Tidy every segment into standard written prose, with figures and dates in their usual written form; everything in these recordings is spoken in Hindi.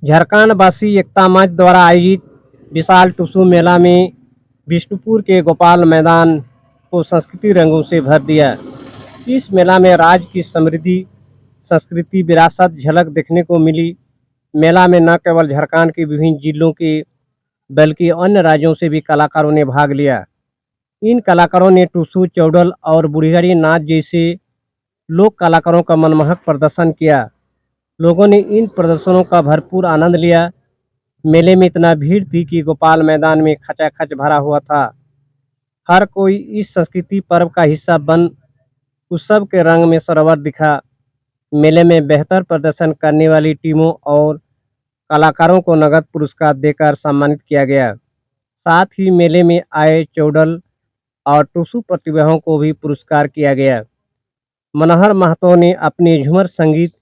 झारखंड-वासी एकता मंच द्वारा आयोजित विशाल टुसू मेला में बिष्णुपुर के गोपाल मैदान को संस्कृति रंगों से भर दिया। इस मेला में राज्य की समृद्धि, संस्कृति, विरासत झलक देखने को मिली। मेला में न केवल झारखंड के विभिन्न जिलों के बल्कि अन्य राज्यों से भी कलाकारों ने भाग लिया। इन कलाकारों ने टुसू, चौड़ल और बुढ़िगरी नाच जैसे लोक कलाकारों का मनमोहक प्रदर्शन किया। लोगों ने इन प्रदर्शनों का भरपूर आनंद लिया। मेले में इतना भीड़ थी कि गोपाल मैदान में खचाखच भरा हुआ था। हर कोई इस संस्कृति पर्व का हिस्सा बन उत्सव के रंग में सरोवर दिखा। मेले में बेहतर प्रदर्शन करने वाली टीमों और कलाकारों को नगद पुरस्कार देकर सम्मानित किया गया। साथ ही मेले में आए चौड़ल और टुसू प्रतिभाओं को भी पुरस्कार किया गया। मनोहर महतो ने अपने झूमर संगीत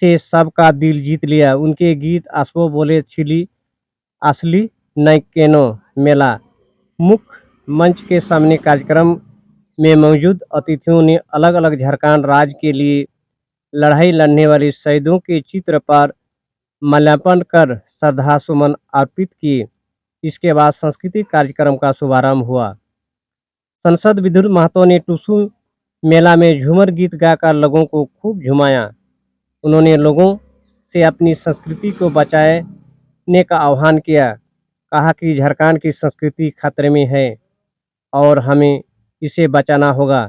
से सबका दिल जीत लिया। उनके गीत आसवो बोले छिली असली नैकेनो मेला मुख्य मंच के सामने कार्यक्रम में मौजूद अतिथियों ने अलग अलग झारखंड राज्य के लिए लड़ाई लड़ने वाले शहीदों के चित्र पर माल्यार्पण कर श्रद्धासुमन अर्पित किए। इसके बाद सांस्कृतिक कार्यक्रम का शुभारंभ हुआ। सांसद विद्युत महतो ने टुसू मेला में झूमर गीत गाकर लोगों को खूब झुमाया। उन्होंने लोगों से अपनी संस्कृति को बचाने का आह्वान किया। कहा कि झारखंड की संस्कृति खतरे में है और हमें इसे बचाना होगा।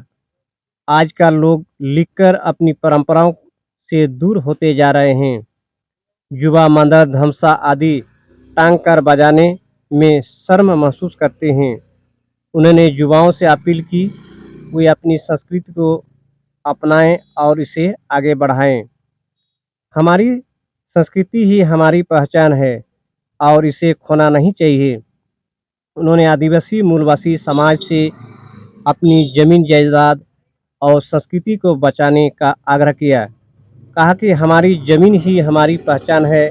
आजकल लोग लिखकर अपनी परंपराओं से दूर होते जा रहे हैं। युवा मंदर, धमसा आदि टांग कर बजाने में शर्म महसूस करते हैं। उन्होंने युवाओं से अपील की वे अपनी संस्कृति को अपनाएं और इसे आगे बढ़ाएं। हमारी संस्कृति ही हमारी पहचान है और इसे खोना नहीं चाहिए। उन्होंने आदिवासी मूलवासी समाज से अपनी जमीन जायदाद और संस्कृति को बचाने का आग्रह किया। कहा कि हमारी जमीन ही हमारी पहचान है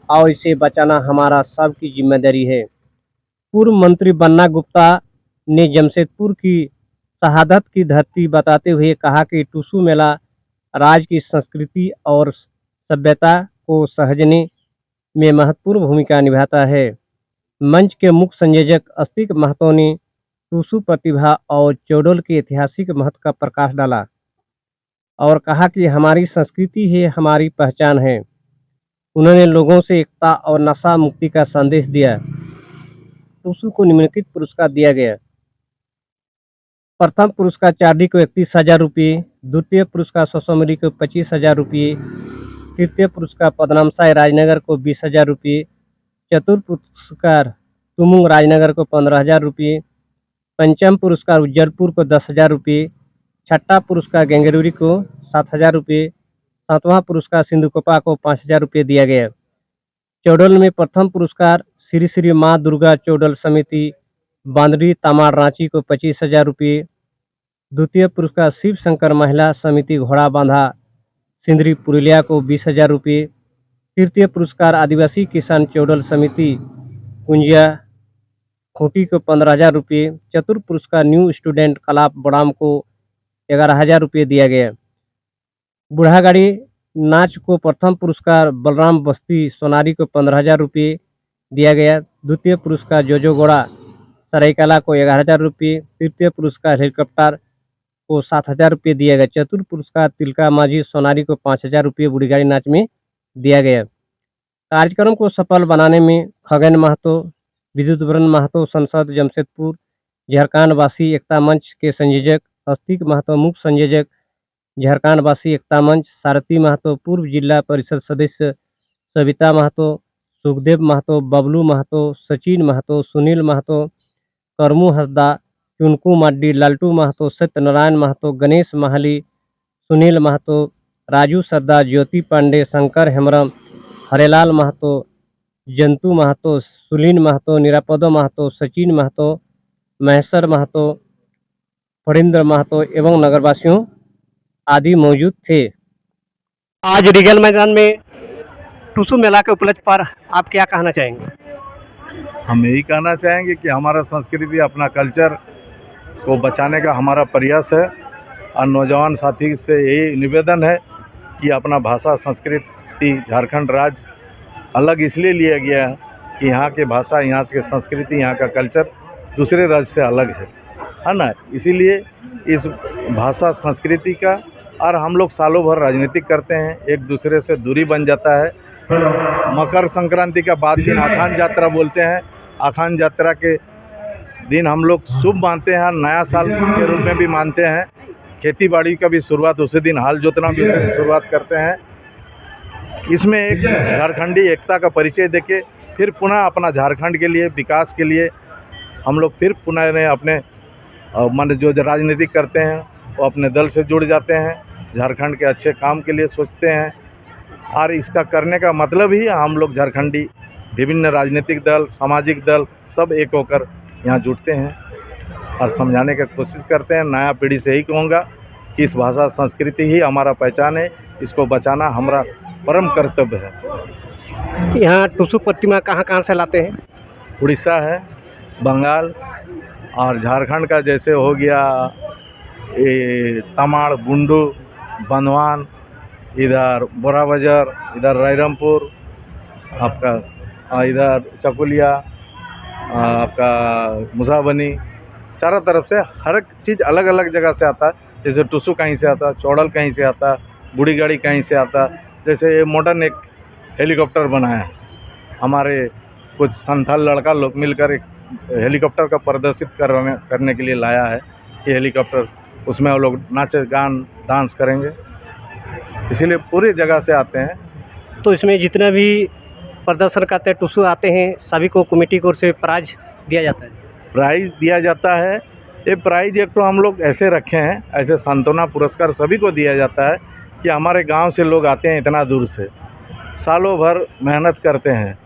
और इसे बचाना हमारा सबकी जिम्मेदारी है। पूर्व मंत्री बन्ना गुप्ता ने जमशेदपुर की शहादत की धरती बताते हुए कहा कि टुसू मेला राज्य की संस्कृति और सभ्यता को सहेजने में महत्वपूर्ण भूमिका निभाता है। मंच के मुख्य संयोजक अस्तिक महतो ने टुसू प्रतिभा और चौड़ल के ऐतिहासिक महत्व का प्रकाश डाला और कहा कि हमारी संस्कृति ही हमारी पहचान है। उन्होंने लोगों से एकता और नशा मुक्ति का संदेश दिया। टुसू को निम्नलिखित पुरस्कार दिया गया। प्रथम पुरस्कार चारडी को 31,000 रुपये, द्वितीय पुरस्कार सोसोमरी को 25,000 रुपये, तृतीय पुरस्कार पदनामसाई राजनगर को 20,000 रुपये, चतुर्थ पुरस्कार तुमुंग राजनगर को 15,000 रुपये, पंचम पुरस्कार उज्जरपुर को 10,000 रुपये, छठा पुरस्कार गेंगरूरी को 7,000 रुपये, सातवां पुरस्कार सिंधुकोपा को 5,000 रुपये दिया गया। चौड़ल में प्रथम पुरस्कार श्री श्री माँ दुर्गा चौड़ल समिति बांदरी तमाड़ रांची को 25,000 रुपये, द्वितीय पुरस्कार शिव शंकर महिला समिति घोड़ा बांधा सिंदरी पुरुलिया को 20,000 रुपये, तृतीय पुरस्कार आदिवासी किसान चौड़ल समिति कुंजिया खूंटी को 15,000 रुपये, चतुर्थ पुरस्कार न्यू स्टूडेंट क्लब बड़ाम को 11,000 रुपये दिया गया। बुढ़ागाड़ी नाच को प्रथम पुरस्कार बलराम बस्ती सोनारी को 15,000 रुपये दिया गया। द्वितीय पुरस्कार जोजोगोड़ा सरायकला को 11,000 रुपये, तृतीय पुरस्कार हेलीकॉप्टर को 7,000 रुपये दिया गया। चतुर्थ पुरस्कार तिलका माझी सोनारी को 5,000 रुपये बुढ़ीगाड़ी नाच में दिया गया। कार्यक्रम को सफल बनाने में खगेन महतो, विद्युत महतो, सांसद जमशेदपुर, झारखंड वासी एकता मंच के संयोजक अस्तिक महतो, मुख्य संयोजक झारखंड वासी एकता मंच, सारथी महतो, पूर्व जिला परिषद सदस्य सविता महतो, सुखदेव महतो, बबलू महतो, सचिन महतो, सुनील महतो, करमू हंसदा, चुनकू माड्डी, लालटू महतो, सत्यनारायण महतो, गणेश महाली, सुनील महतो, राजू सरदार, ज्योति पांडे, शंकर हेम्ब्रम, हरेलाल महतो, जंतु महतो, सुलीन महतो, निरापद महतो, सचिन महतो, महेश्वर महतो, फणींद्र महतो एवं नगरवासियों आदि मौजूद थे। आज रिगल मैदान में टुसू मेला के उपलक्ष्य पर आप क्या कहना चाहेंगे? हम यही कहना चाहेंगे कि हमारा संस्कृति, अपना कल्चर को बचाने का हमारा प्रयास है और नौजवान साथी से यही निवेदन है कि अपना भाषा, संस्कृति झारखंड राज्य अलग इसलिए लिया गया है कि यहाँ की भाषा, यहाँ की संस्कृति, यहाँ का कल्चर दूसरे राज्य से अलग है ना। इसीलिए इस भाषा संस्कृति का, और हम लोग सालों भर राजनीति करते हैं, एक दूसरे से दूरी बन जाता है। मकर संक्रांति का बाद दिन आखान यात्रा बोलते हैं। आखान यात्रा के दिन हम लोग शुभ मानते हैं, नया साल के रूप में भी मानते हैं। खेती बाड़ी का भी शुरुआत उसी दिन, हाल जोतना भी उसी दिन शुरुआत करते हैं। इसमें एक झारखंडी एकता का परिचय देके फिर पुनः अपना झारखंड के लिए, विकास के लिए हम लोग फिर पुनः अपने मन जो राजनीति करते हैं वो अपने दल से जुड़ जाते हैं, झारखंड के अच्छे काम के लिए सोचते हैं। और इसका करने का मतलब ही हम लोग झारखंडी विभिन्न राजनीतिक दल, सामाजिक दल सब एक होकर यहाँ जुटते हैं और समझाने की कोशिश करते हैं। नया पीढ़ी से ही कहूँगा कि इस भाषा संस्कृति ही हमारा पहचान है, इसको बचाना हमारा परम कर्तव्य है। यहाँ टुसु प्रतिमा कहाँ कहाँ से लाते हैं? उड़ीसा है, बंगाल और झारखंड का जैसे हो गया ये तमाड़, बुंडू, बंधवान, इधर बोराबाजार, इधर रायरमपुर, आपका इधर चकुलिया, आपका मुसाबनी, चारों तरफ से हर एक चीज़ अलग अलग जगह से आता है। जैसे टुसु कहीं से आता, चौड़ल कहीं से आता, बूढ़ी गाड़ी कहीं से आता। जैसे ये मॉडर्न एक हेलीकॉप्टर बनाया है, हमारे कुछ संथाल लड़का लोग मिलकर एक हेलीकॉप्टर का प्रदर्शित करने के लिए लाया है। ये हेलीकॉप्टर, उसमें वो लोग नाचे, गान, डांस करेंगे, इसीलिए पूरी जगह से आते हैं। तो इसमें जितना भी प्रदर्शन करते हैं, टुसु आते हैं, सभी को कमेटी की ओर से प्राइज दिया जाता है? प्राइज़ दिया जाता है। ये प्राइज़ एक तो हम लोग ऐसे रखे हैं, ऐसे सांत्वना पुरस्कार सभी को दिया जाता है कि हमारे गांव से लोग आते हैं इतना दूर से, सालों भर मेहनत करते हैं,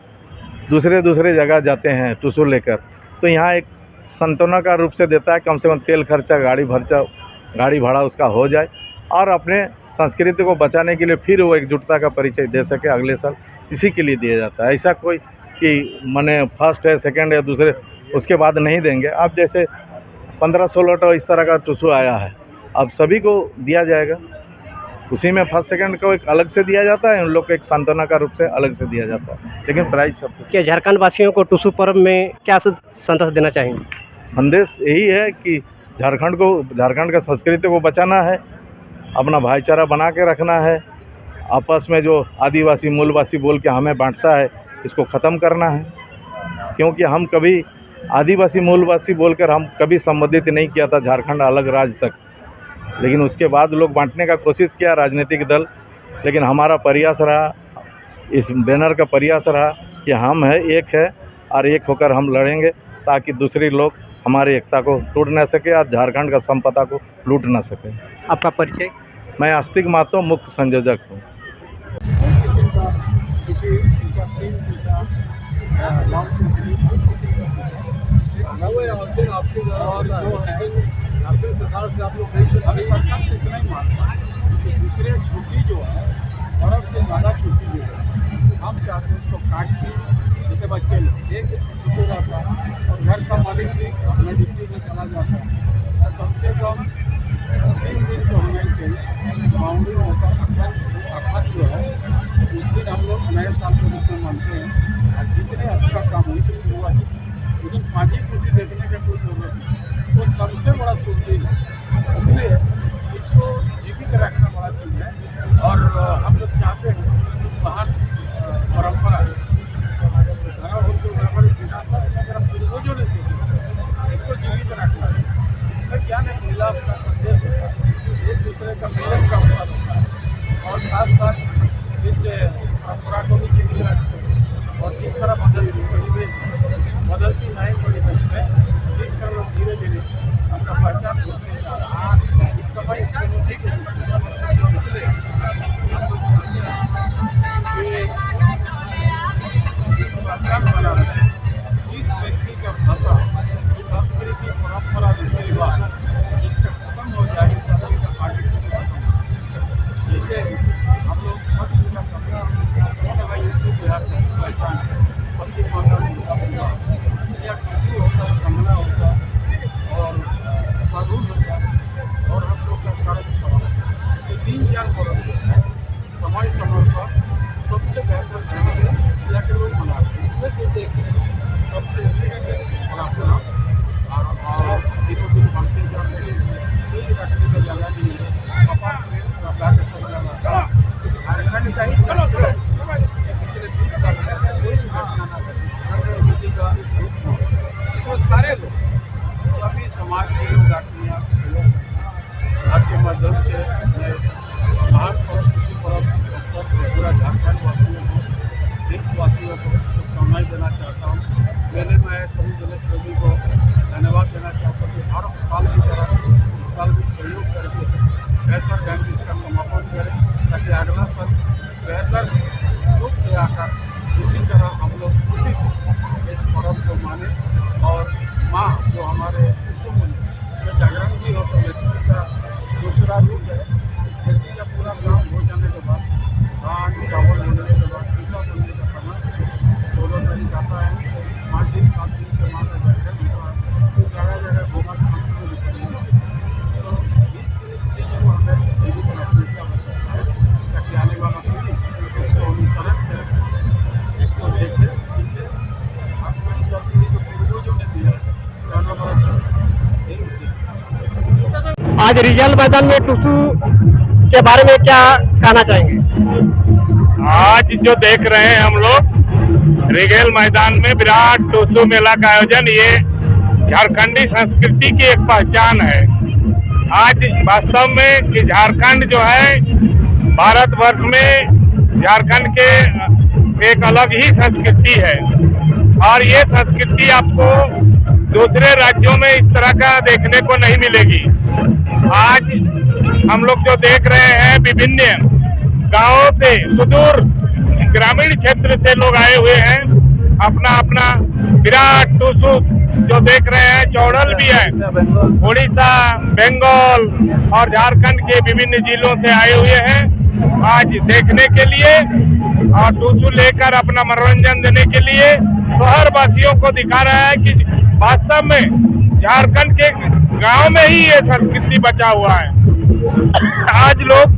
दूसरे जगह जाते हैं टुसु लेकर, तो यहाँ एक सांत्वना का रूप से देता है। कम से कम तेल खर्चा, गाड़ी भाड़ा उसका हो जाए और अपने संस्कृति को बचाने के लिए फिर वो एकजुटता का परिचय दे सके अगले साल, इसी के लिए दिया जाता है। ऐसा कोई कि माने फर्स्ट है, सेकंड है, दूसरे उसके बाद नहीं देंगे। अब जैसे 15-16 तो इस तरह का टुसु आया है, अब सभी को दिया जाएगा। उसी में फर्स्ट सेकंड को एक अलग से दिया जाता है, उन लोग को एक सांत्वना का रूप से अलग से दिया जाता है, लेकिन प्राइज सबको। क्या झारखंड वासियों को टुसु पर्व में क्या संदेश देना चाहेंगे? संदेश यही है कि झारखंड का संस्कृति को बचाना है, अपना भाईचारा बना के रखना है, आपस में जो आदिवासी मूलवासी बोल के हमें बांटता है इसको ख़त्म करना है। क्योंकि हम कभी आदिवासी मूलवासी बोलकर हम कभी संबोधित नहीं किया था झारखंड अलग राज्य तक, लेकिन उसके बाद लोग बांटने का कोशिश किया राजनीतिक दल, लेकिन हमारा प्रयास रहा, इस बैनर का प्रयास रहा कि हम है, एक है और एक होकर हम लड़ेंगे ताकि दूसरे लोग हमारी एकता को तोड़ न सके और झारखंड का संपदा को लूट न सके। आपका परिचय? मैं आस्तिक महतो, मुख्य संयोजक हूँ। अभी सरकार से इतना ही मांगता है कि दूसरे छुट्टी जो है पर्व से ज़्यादा छुट्टी जो है हम चाहते हैं उसको काट के, जैसे बच्चे लोग एक छुट्टी रहता है और घर का मालिक भी अपने ड्यूटी में चला जाता है, और कम से कम 3 दिन तो होना ही चाहिए। बाउंड्री होता है अखंड जो है, उस दिन हम लोग नए साल के रूप में मानते हैं और जितने अच्छा काम हुई से शुरुआत, लेकिन पाँची पूजी देखने का कोई जरूरत नहीं, वो सबसे बड़ा सुखी है, इसलिए इसको जीवित रखना बड़ा चीज़ है। और हम लोग चाहते हैं बाहर परंपरा जैसे धर्म जो गड़बड़ी विनाशा अगर हम पूर्वजों ने देखे, इसको जीवित रखना है। इसमें क्या है, मिलाप का संदेश होता है, एक दूसरे का मिलन का अवसर होता है, और साथ साथ इस परंपरा को भी जीवित रखते हैं। और जिस तरह बदलती नए परिवेश में जिस तरह लोग धीरे धीरे अपना पहचान होते हैं, इस समय आज रिजल मैदान में टुसू के बारे में क्या कहना चाहेंगे? आज जो देख रहे हैं हम लोग रिगेल मैदान में विराट टुसू मेला का आयोजन, ये झारखंडी संस्कृति की एक पहचान है। आज वास्तव में कि झारखंड जो है भारतवर्ष में झारखंड के एक अलग ही संस्कृति है और ये संस्कृति आपको दूसरे राज्यों में इस तरह का देखने को नहीं मिलेगी। आज हम लोग जो देख रहे हैं विभिन्न गांवों से, सुदूर ग्रामीण क्षेत्र से लोग आए हुए हैं, अपना अपना विराट टुसू जो देख रहे हैं, चौड़ल भी है, उड़ीसा, बंगाल और झारखंड के विभिन्न जिलों से आए हुए हैं आज देखने के लिए और टुसू लेकर अपना मनोरंजन देने के लिए शहर वासियों को दिखा रहा है कि वास्तव में झारखंड के गांव में ही ये संस्कृति बचा हुआ है। आज लोग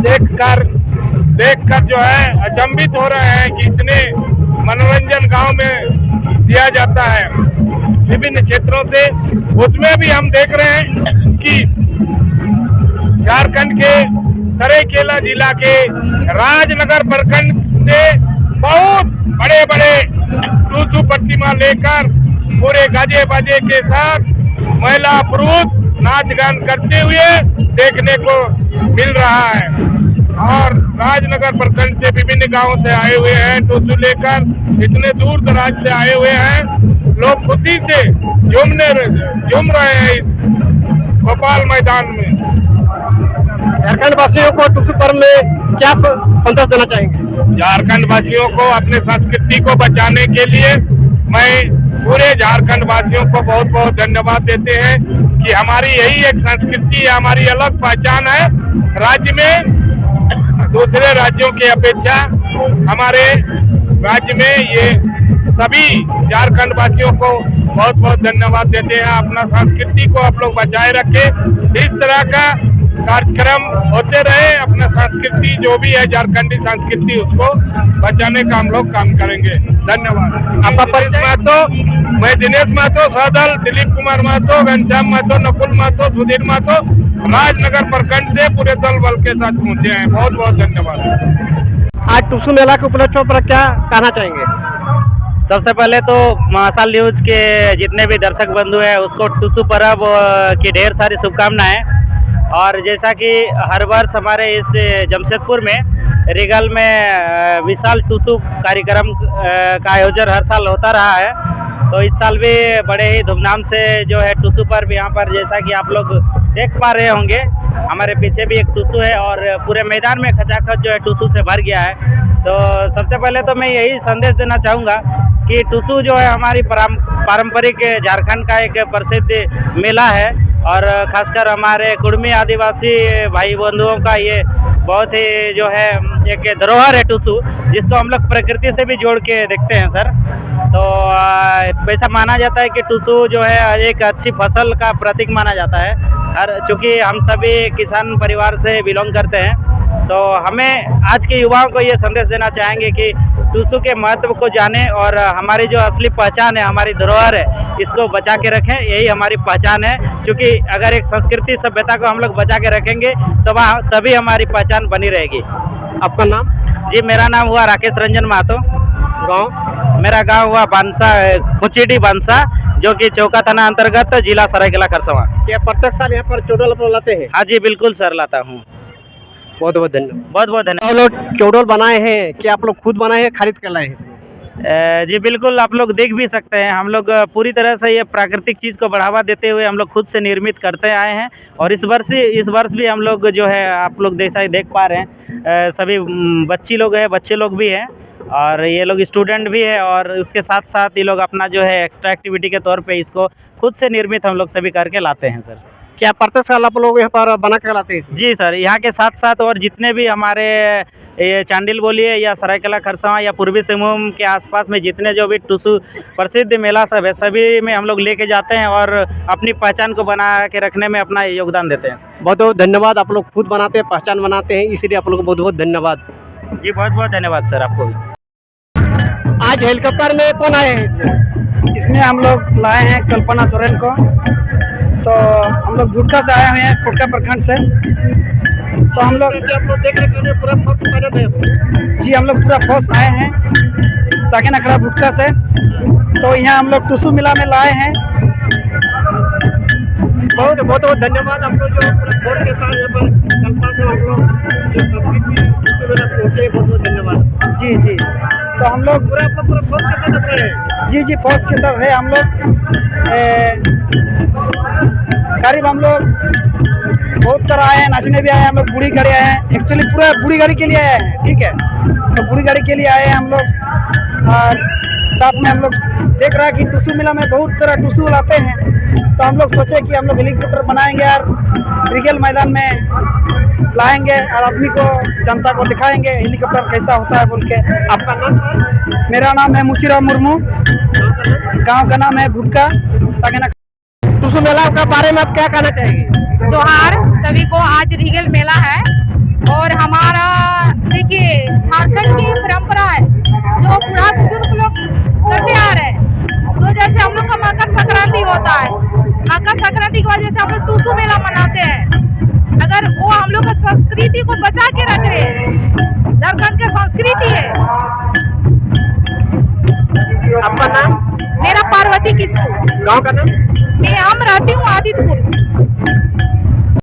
देखकर जो है अचंभित हो रहे हैं कि इतने मनोरंजन गांव में दिया जाता है विभिन्न क्षेत्रों से। उसमें भी हम देख रहे हैं कि झारखंड के सरायकेला जिला के राजनगर प्रखंड से बहुत बड़े बड़े टुसू प्रतिमा लेकर पूरे गाजे बाजे के साथ महिला पुरुष नाच गान करते हुए देखने को मिल रहा है और राजनगर प्रखंड से विभिन्न गांवों से आए हुए हैं टुसू लेकर, इतने दूर दराज से आए हुए हैं। लोग खुशी से झूम रहे हैं इस गोपाल मैदान में। झारखंड वासियों को टुसू पर्व में क्या संदेश देना चाहेंगे? झारखंड वासियों को अपने संस्कृति को बचाने के लिए मैं पूरे झारखंड वासियों को बहुत बहुत धन्यवाद देते हैं कि हमारी यही एक संस्कृति है, हमारी अलग पहचान है। राज्य में दूसरे राज्यों की अपेक्षा हमारे राज्य में ये सभी झारखंड वासियों को बहुत बहुत धन्यवाद देते हैं। अपना संस्कृति को आप लोग बचाए रखें, इस तरह का कार्यक्रम होते रहे। अपना संस्कृति जो भी है झारखंडी संस्कृति, उसको बचाने का हम लोग काम करेंगे। धन्यवाद। आपका परिचय? महतो, मैं दिनेश महतो, सहदल, दिलीप कुमार महतो, घनश्याम महतो, नकुल महतो, सुधीर महतो, राजनगर प्रखंड से पूरे दल बल के साथ पहुंचे हैं। बहुत बहुत धन्यवाद। आज टुसू मेला के उपलक्ष्य पर क्या कहना चाहेंगे? सबसे पहले तो महासाल न्यूज के जितने भी दर्शक बंधु हैं उसको टुसू पर्व की ढेर सारी शुभकामनाएं। और जैसा कि हर वर्ष हमारे इस जमशेदपुर में रिगल में विशाल टुसू कार्यक्रम का आयोजन हर साल होता रहा है, तो इस साल भी बड़े ही धूमधाम से जो है टुसू पर्व यहाँ पर, जैसा कि आप लोग देख पा रहे होंगे, हमारे पीछे भी एक टुसू है और पूरे मैदान में खचाखच जो है टुसू से भर गया है। तो सबसे पहले तो मैं यही संदेश देना चाहूँगा कि टुसू जो है हमारी पारंपरिक झारखंड का एक प्रसिद्ध मेला है और खासकर हमारे कुड़मी आदिवासी भाई बंधुओं का ये बहुत ही जो है एक धरोहर है टुसू, जिसको हम लोग प्रकृति से भी जोड़ के देखते हैं सर। तो ऐसा माना जाता है कि टुसू जो है एक अच्छी फसल का प्रतीक माना जाता है। चूँकि हम सभी किसान परिवार से बिलोंग करते हैं, तो हमें आज के युवाओं को ये संदेश देना चाहेंगे कि टुसू के महत्व को जानें और हमारी जो असली पहचान है, हमारी धरोहर है, इसको बचा के रखें। यही हमारी पहचान है, क्योंकि अगर एक संस्कृति सभ्यता को हम लोग बचा के रखेंगे तो वहाँ तभी हमारी पहचान बनी रहेगी। आपका नाम? जी, मेरा नाम हुआ राकेश रंजन महतो। गाँव? मेरा गांव हुआ बांसा, खुचीडी बांसा, जो कि चौका थाना अंतर्गत जिला सरायकेला खरसावां। क्या प्रत्येक साल यहाँ पर चौड़ल लाते हैं? हाँ जी, बिल्कुल सर, लाता हूँ। बहुत बहुत धन्यवाद। बहुत बहुत धन्यवाद। आप लोग चौड़ल बनाए हैं, क्या आप लोग खुद बनाए हैं, खरीद कर लाए हैं? जी बिल्कुल, आप लोग देख भी सकते हैं, हम लोग पूरी तरह से ये प्राकृतिक चीज़ को बढ़ावा देते हुए हम लोग खुद से निर्मित करते आए हैं। और इस वर्ष भी हम लोग जो है, आप लोग जैसा ही देख पा रहे हैं, सभी बच्चे लोग भी हैं और ये लोग स्टूडेंट भी है और उसके साथ साथ ये लोग अपना जो है एक्स्ट्रा एक्टिविटी के तौर पे इसको खुद से निर्मित हम लोग सभी करके लाते हैं सर। क्या प्रत्येक साल आप लोग यहाँ पर बना कर लाते हैं? जी सर, यहाँ के साथ साथ और जितने भी हमारे ये चांडिल बोलिए या सरायकेला खरसावां या पूर्वी सिंहभूम के आसपास में जितने जो भी टुसू प्रसिद्ध मेला सब है, सभी में हम लोग लेके जाते हैं और अपनी पहचान को बना के रखने में अपना योगदान देते हैं। बहुत बहुत धन्यवाद। आप लोग खुद बनाते हैं, पहचान बनाते हैं, इसलिए आप लोग को बहुत बहुत धन्यवाद। जी बहुत बहुत धन्यवाद सर आपको भी। आज हेलीकॉप्टर में कौन आए हैं? इसमें हम लोग लाए हैं कल्पना सोरेन को। तो हम लोग भुटका से आए हुए हैं, फुटका प्रखंड से। तो हम लोग पूरा फोर्स मदद है। जी हम लोग पूरा फोर्स आए हैं साकिन अखड़ा भुटका से। तो यहाँ हम लोग टुसू मेला में लाए हैं। बहुत बहुत बहुत धन्यवाद आपको जो पूरा फोर्स के साथ यहाँ पर कल्पना से हम लोग जो संस्कृति पहुँचे, बहुत बहुत धन्यवाद। जी जी तो हम लोग पूरा फोर्स के साथ अपने हैं। जी जी फोर्स के साथ है हम लोग। करीब हम लोग बहुत तरह आए हैं, नाचने भी आए हैं हम लोग, बूढ़ी गाड़ी आए हैं। एक्चुअली पूरा बूढ़ी गाड़ी के लिए आए हैं, ठीक है। तो बूढ़ी गाड़ी के लिए आए हैं हम लोग। और साथ में हम लोग देख रहा है कि टुसू मेला में बहुत सारा टुसू लाते हैं। तो हम लोग सोचे कि हम लोग हेलीकॉप्टर बनाएंगे और रिगेल मैदान में लाएंगे और आदमी को, जनता को दिखाएंगे हेलीकॉप्टर कैसा होता है बोल के। आपका नाम? मेरा नाम है मुचीराम मुर्मू, गांव का नाम है भुटका साकिन। टुसू मेला के बारे में आप क्या कहना चाहेंगे? जोहार सभी को। आज रीगल मेला है और हमारा देखिए झारखंड की परंपरा है जो बूढ़ा बुजुर्ग लोग करते आ रहे हैं। तो जैसे हम लोग का मकर संक्रांति होता है, मकर संक्रांति की वजह से हम लोग टुसू मेला मनाते हैं। अगर वो हम लोग का संस्कृति को बचा के रख रहे हैं, झारखंड की संस्कृति है। आपका नाम? मेरा पार्वती किस्कू। गांव का नाम? हम रहती हूँ आदितपुर।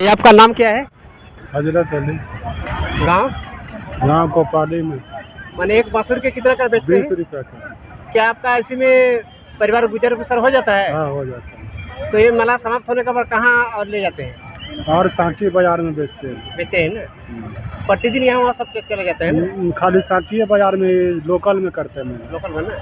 ये आपका नाम क्या है? हजरत अली। गांव? गाँव कोपाली में। माने एक बांसुर के कितना का बेचते 20 हैं? रुपया का। क्या आपका ऐसे में परिवार गुजर बसर हो जाता है? हाँ हो जाता है। तो ये मेला समाप्त होने के बाद कहाँ और ले जाते हैं? और सांची बाजार में बेचते हैं। बेचते हैं ना? प्रतिदिन यहाँ वहाँ सब चले जाते हैं ना? खाली सांची बाजार में, लोकल में करते हैं। लोकल में ना?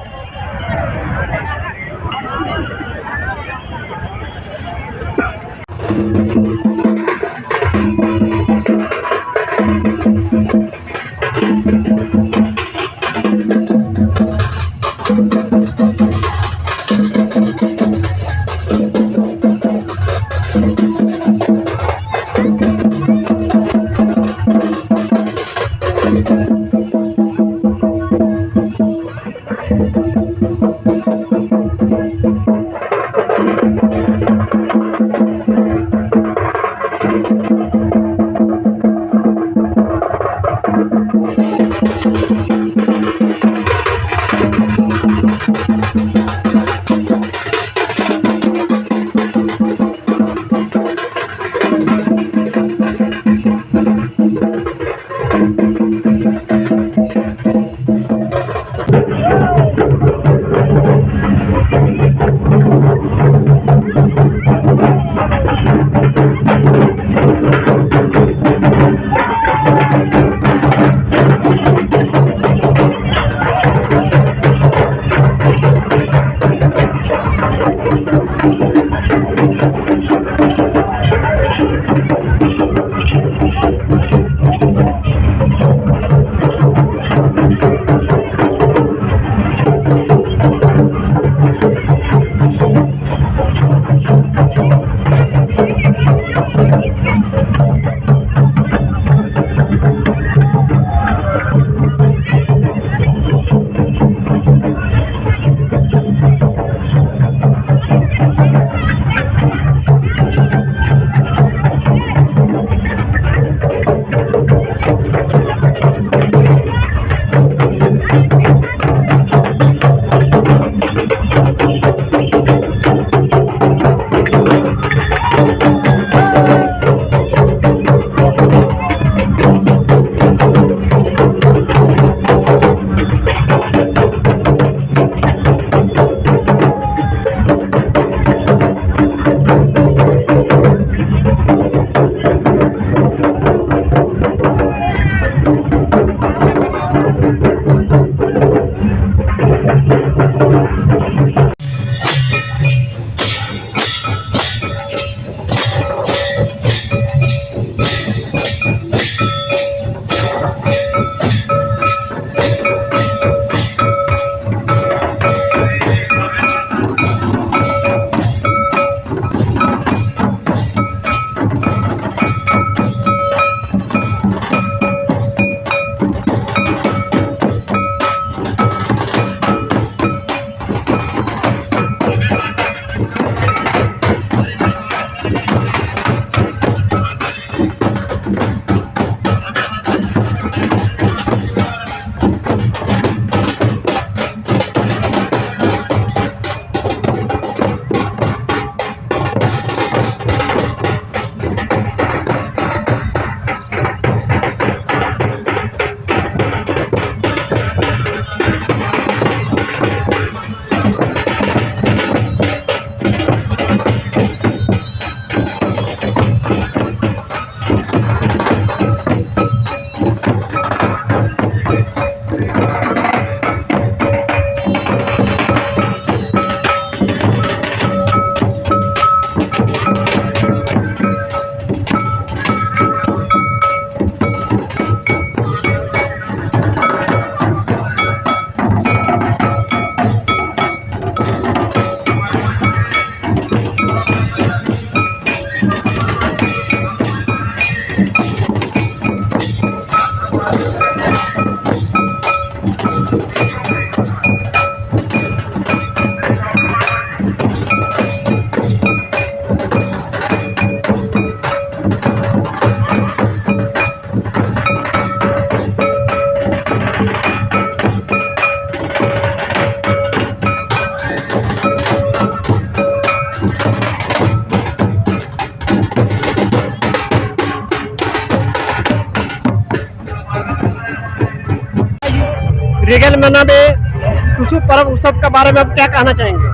रिगेल मेला में टुसू पर्व उत्सव के बारे में आप क्या कहना चाहेंगे?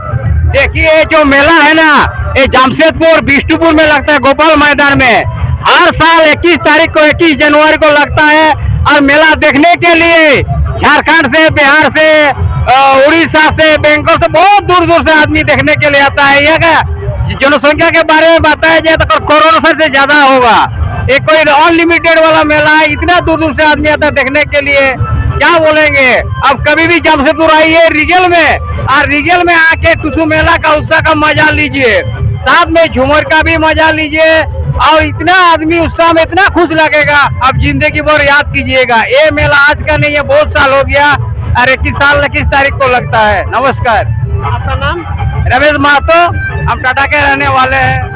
देखिए जो मेला है ना, ये जमशेदपुर बिष्टुपुर में लगता है, गोपाल मैदान में। हर साल 21 तारीख को 21 जनवरी को लगता है। और मेला देखने के लिए झारखंड से, बिहार से, उड़ीसा से, बंगाल से बहुत दूर दूर से आदमी देखने के लिए आता है। यह जनसंख्या के बारे में बताया जाए तो करोड़ों से ज्यादा होगा। ये कोई अनलिमिटेड वाला मेला है, इतना दूर दूर से आदमी आता है देखने के लिए, क्या बोलेंगे। अब कभी भी जमशेदपुर आइए रिगेल में, और रिगेल में आके टुसू मेला का उत्साह का मजा लीजिए, साथ में झूमर का भी मजा लीजिए। और इतना आदमी उत्साह में इतना खुश लगेगा, अब जिंदगी भर याद कीजिएगा। ये मेला आज का नहीं है, बहुत साल हो गया, और 21 तारीख को लगता है। नमस्कार। आपका नाम? रमेश महतो, हम टाटा के रहने वाले हैं।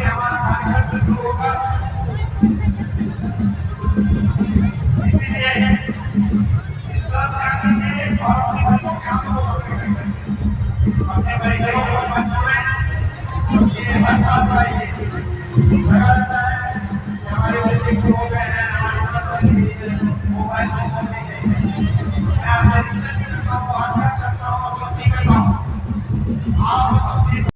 हमारा कार्यक्रम शुरू होगा।